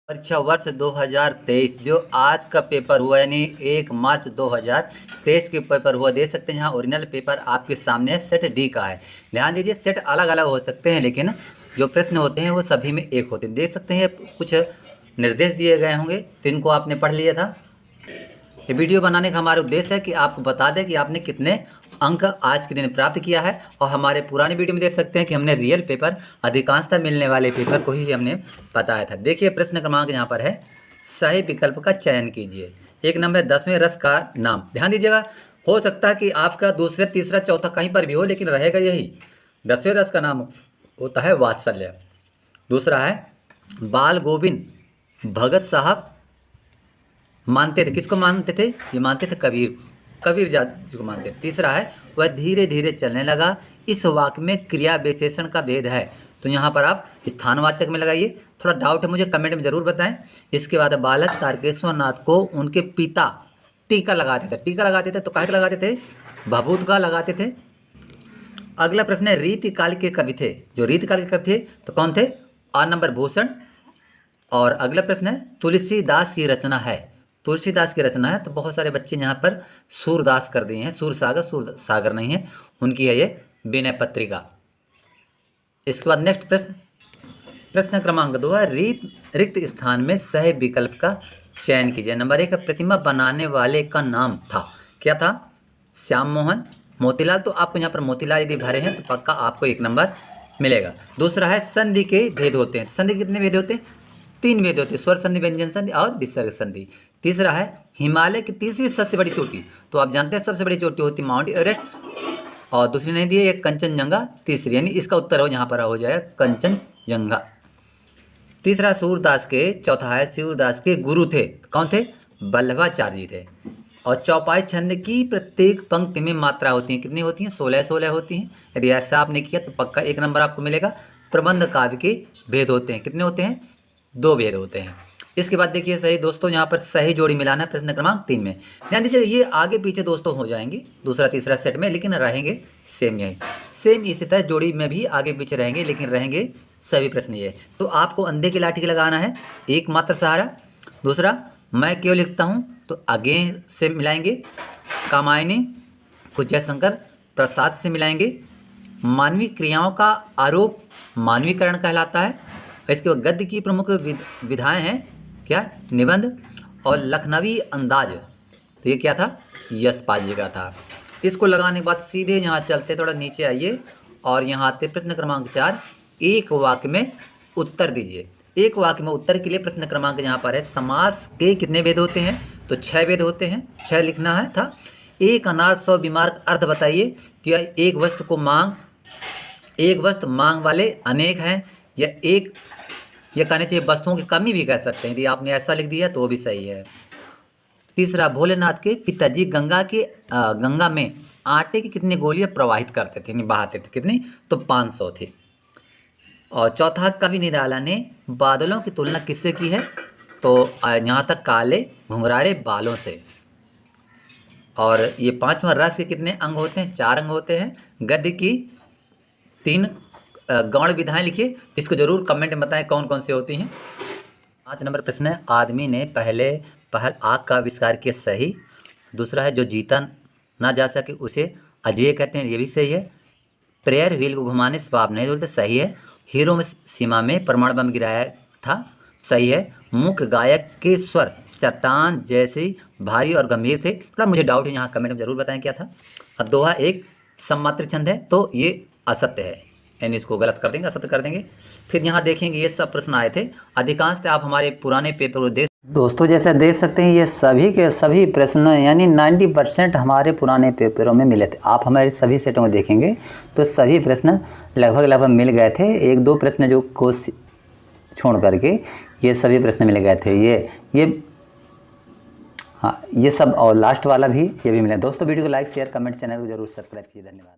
परीक्षा वर्ष 2023 जो आज का पेपर हुआ यानी 1 मार्च 2023 के पेपर हुआ, देख सकते हैं यहाँ ओरिजिनल पेपर आपके सामने है। सेट डी का है। ध्यान दीजिए, सेट अलग अलग हो सकते हैं लेकिन जो प्रश्न होते हैं वो सभी में एक होते हैं। देख सकते हैं कुछ निर्देश दिए गए होंगे तो इनको आपने पढ़ लिया था। ये वीडियो बनाने का हमारा उद्देश्य है कि आपको बता दें कि आपने कितने अंक आज के दिन प्राप्त किया है। और हमारे पुराने वीडियो में देख सकते हैं कि हमने रियल पेपर, अधिकांशतः मिलने वाले पेपर को ही हमने बताया था। देखिए प्रश्न क्रमांक यहाँ पर है, सही विकल्प का चयन कीजिए। एक नंबर 10वें रस का नाम। ध्यान दीजिएगा, हो सकता है कि आपका दूसरा, तीसरा, चौथा कहीं पर भी हो लेकिन रहेगा यही। 10वें रस का नाम होता है वात्सल्य। दूसरा है बाल गोविंद भगत साहब मानते थे, किसको मानते थे? ये मानते थे कबीर जी को मानते थे। तीसरा है वह धीरे धीरे चलने लगा। इस वाक्य में क्रिया विशेषण का भेद है, तो यहाँ पर आप स्थानवाचक में लगाइए। थोड़ा डाउट है मुझे, कमेंट में जरूर बताएं। इसके बाद बालक तारकेश्वर नाथ को उनके पिता टीका लगाते थे। टीका लगाते थे तो काहे का लगाते थे? भभूत का लगाते थे। अगला प्रश्न है रीतिकाल के कवि थे। जो रीतिकाल के कवि थे तो कौन थे? आ नंबर भूषण। और अगला प्रश्न है तुलसीदास की रचना है। तुलसीदास की रचना है तो बहुत सारे बच्चे यहाँ पर सूरदास कर दिए हैं। सूरसागर नहीं है, उनकी है ये विनय पत्रिका। इसके बाद नेक्स्ट प्रश्न क्रमांक 2 है रिक्त स्थान में सही विकल्प का चयन कीजिए। नंबर 1 प्रतिमा बनाने वाले का नाम था, क्या था? श्याम मोहन, मोतीलाल। तो आपको यहाँ पर मोतीलाल यदि भरे हैं तो पक्का आपको 1 नंबर मिलेगा। दूसरा है संधि के भेद होते हैं। संधि कितने भेद होते हैं? 3 भेद होते हैं, स्वर संधि, व्यंजन संधि और विसर्ग संधि। तीसरा है हिमालय की तीसरी सबसे बड़ी चोटी। तो आप जानते हैं सबसे बड़ी चोटी होती है माउंट एवरेस्ट, और दूसरी नहीं दी है कंचनजंगा तीसरी, यानी इसका उत्तर हो यहाँ पर हो जाएगा कंचनजंगा। तीसरा सूरदास के, चौथा है सूरदास के गुरु थे, कौन थे? वल्लभाचार्य जी थे। और चौपाई छंद की प्रत्येक पंक्ति में मात्रा होती है, कितनी होती हैं? 16 होती हैं। यदि ऐसा आपने किया तो पक्का 1 नंबर आपको मिलेगा। प्रबंध काव्य के भेद होते हैं, कितने होते हैं? 2 भेद होते हैं। इसके बाद देखिए सही दोस्तों, यहाँ पर सही जोड़ी मिलाना है प्रश्न क्रमांक 3 में। ध्यान दीजिए, ये आगे पीछे दोस्तों हो जाएंगे दूसरा तीसरा सेट में, लेकिन रहेंगे सेम यही। सेम इसी तरह जोड़ी में भी आगे पीछे रहेंगे लेकिन रहेंगे सभी प्रश्न ये। तो आपको अंधे की लाठी लगाना है, एकमात्र सहारा। दूसरा मैं क्यों लिखता हूँ तो आगे से मिलाएंगे। कामायनी को जयशंकर प्रसाद से मिलाएंगे। मानवीय क्रियाओं का आरोप मानवीकरण कहलाता है। इसके बाद गद्य की प्रमुख विधाएं हैं, क्या? निबंध और लखनवी अंदाज। तो ये क्या था? यशपाल जी का था। इसको लगाने के बाद सीधे यहाँ चलते, थोड़ा नीचे आइए और यहाँ आते प्रश्न क्रमांक 4, एक वाक्य में उत्तर दीजिए। एक वाक्य में उत्तर के लिए प्रश्न क्रमांक यहाँ पर है समास के कितने भेद होते हैं? तो 6 भेद होते हैं, 6 लिखना है था। एक अनाज 100 बीमार का अर्थ बताइए। क्या एक वस्तु मांग वाले अनेक हैं, या एक, यह कहना चाहिए वस्तुओं की कमी भी कह सकते हैं। यदि आपने ऐसा लिख दिया तो वो भी सही है। तीसरा भोलेनाथ के पिताजी गंगा में आटे की कितनी गोलियां प्रवाहित करते थे, नहीं बहाते थे, कितनी? तो 500 थी। और चौथा कवि निराला ने बादलों की तुलना किससे की है? तो यहाँ तक काले घुंघराले बालों से। और ये 5वां रस के कितने अंग होते हैं? 4 अंग होते हैं। गद्य की 3 गौण विधाएं लिखिए, इसको जरूर कमेंट में बताएं कौन कौन सी होती हैं। 5 नंबर प्रश्न है आदमी ने पहल आग का आविष्कार किया, सही। दूसरा है जो जीता ना जा सके उसे अजेय कहते हैं, ये भी सही है। प्रेयर व्हील को घुमाने से पाप नहीं बोलते, सही है। हीरो में सीमा में परमाणु बम गिराया था, सही है। मुख्य गायक के स्वर चट्टान जैसे भारी और गंभीर थे। थोड़ा मुझे डाउट है, यहाँ कमेंट में जरूर बताएं क्या था। अब दोहा एक सम्मात्र छंद है तो ये असत्य है, यानी इसको गलत कर देंगे, असत्य कर देंगे। फिर यहाँ देखेंगे ये सब प्रश्न आए थे, अधिकांश आप हमारे पुराने पेपर को देख दोस्तों जैसे देख सकते हैं ये सभी के सभी प्रश्न यानी 90% हमारे पुराने पेपरों में मिले थे। आप हमारे सभी सेटों में देखेंगे तो सभी प्रश्न लगभग मिल गए थे। 1-2 प्रश्न जो कोर्स छोड़ करके ये सभी प्रश्न मिल गए थे। ये सब, और लास्ट वाला भी ये भी मिला। दोस्तों वीडियो को लाइक शेयर कमेंट, चैनल को जरूर सब्सक्राइब कीजिए। धन्यवाद।